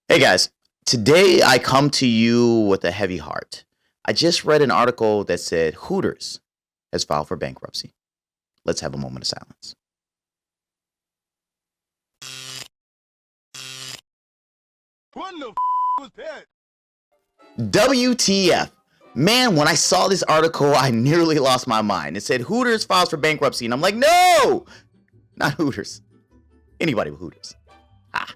Hey guys, today I come to you with a heavy heart. I just read an article that said Hooters has filed for bankruptcy. Let's have a moment of silence. What the was that? WTF. Man, when I saw this article, I nearly lost my mind. It said Hooters files for bankruptcy, and I'm like, no, not Hooters. Anybody with Hooters. Ah.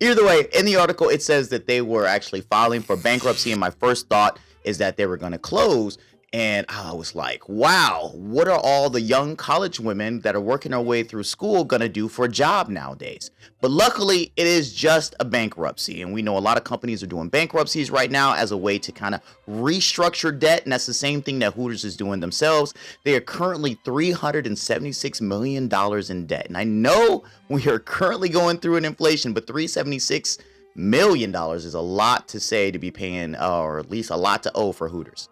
Either way, in the article, it says that they were actually filing for bankruptcy, and my first thought is that they were going to close. And I was like, wow, what are all the young college women that are working their way through school going to do for a job nowadays? But luckily, it is just a bankruptcy. And we know a lot of companies are doing bankruptcies right now as a way to kind of restructure debt. And that's the same thing that Hooters is doing themselves. They are currently $376 million in debt. And I know we are currently going through an inflation, but $376 million is a lot to say to be paying, or at least a lot to owe for Hooters.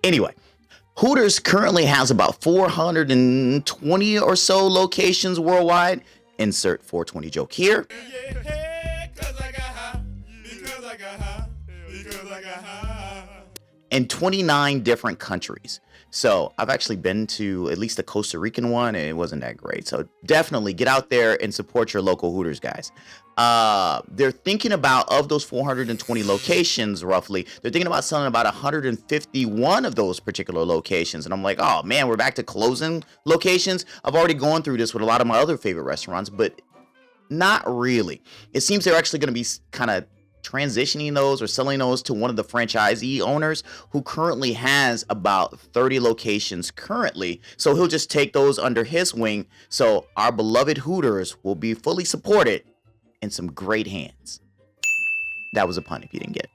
Anyway, Hooters currently has about 420 or so locations worldwide. Insert 420 joke here. In 29 different countries. So I've actually been to at least the Costa Rican one, and it wasn't that great. So definitely get out there and support your local Hooters, guys. They're thinking about, of those 420 locations, roughly, they're thinking about selling about 151 of those particular locations. And I'm like, oh man, we're back to closing locations. I've already gone through this with a lot of my other favorite restaurants, but not really. It seems they're actually going to be kind of transitioning those or selling those to one of the franchisee owners who currently has about 30 locations currently. So he'll just take those under his wing. So our beloved Hooters will be fully supported in some great hands. That was a pun if you didn't get it.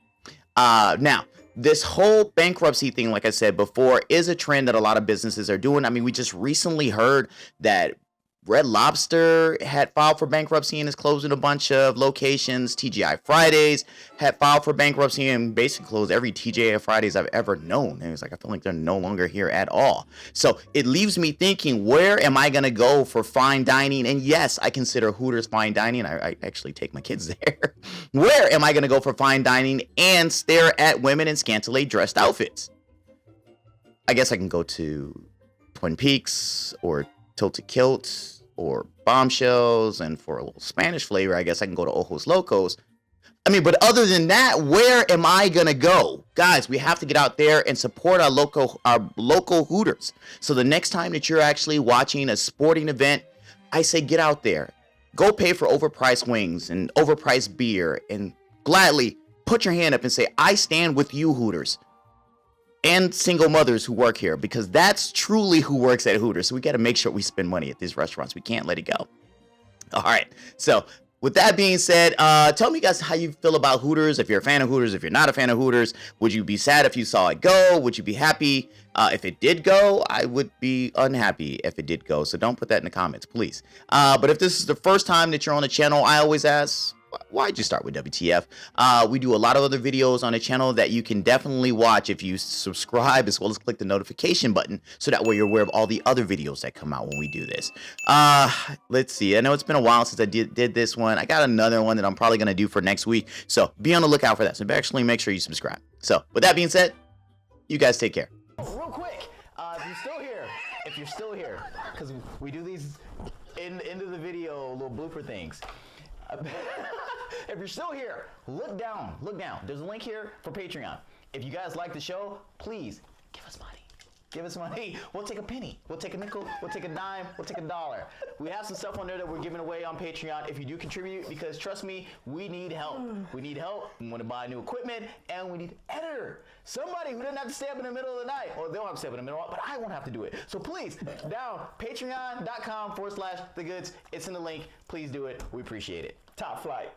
Now, this whole bankruptcy thing, like I said before, is a trend that a lot of businesses are doing. I mean, we just recently heard that Red Lobster had filed for bankruptcy and is closing a bunch of locations. TGI Fridays had filed for bankruptcy and basically closed every TGI Fridays I've ever known. And it's like, I feel like they're no longer here at all. So it leaves me thinking, where am I going to go for fine dining? And yes, I consider Hooters fine dining. I actually take my kids there. Where am I going to go for fine dining and stare at women in scantily dressed outfits? I guess I can go to Twin Peaks or Tilted Kilt or Bombshells, and for a little Spanish flavor, I guess I can go to Ojos Locos. I mean, but other than that, where am I gonna go? Guys, we have to get out there and support our local Hooters. So the next time that you're actually watching a sporting event, I say get out there. Go pay for overpriced wings and overpriced beer and gladly put your hand up and say, I stand with you, Hooters. And single mothers who work here, because that's truly who works at Hooters. So we got to make sure we spend money at these restaurants. We can't let it go. All right. So with that being said, tell me guys how you feel about Hooters. If you're a fan of Hooters, if you're not a fan of Hooters, would you be sad if you saw it go? Would you be happy if it did go? I would be unhappy if it did go. So don't put that in the comments, please. But if this is the first time that you're on the channel, I always ask, why'd you start with WTF? We do a lot of other videos on the channel that you can definitely watch if you subscribe, as well as click the notification button, so that way you're aware of all the other videos that come out when we do this. Let's see. I know it's been a while since I did this one. I got another one that I'm probably going to do for next week, so be on the lookout for that. So actually make sure you subscribe. So with that being said, you guys take care. Real quick, if you're still here, because we do these into the video little blooper things. If you're still here, look down. There's a link here for Patreon. If you guys like the show, please give us money. We'll take a penny. We'll take a nickel. We'll take a dime. We'll take $1. We have some stuff on there that we're giving away on Patreon if you do contribute, because trust me, we need help. We want to buy new equipment, and we need an editor. Somebody who doesn't have to stay up in the middle of the night. Or they don't have to stay up in the middle, but I won't have to do it. So please, down, patreon.com/thegoods. It's in the link. Please do it. We appreciate it. Top flight.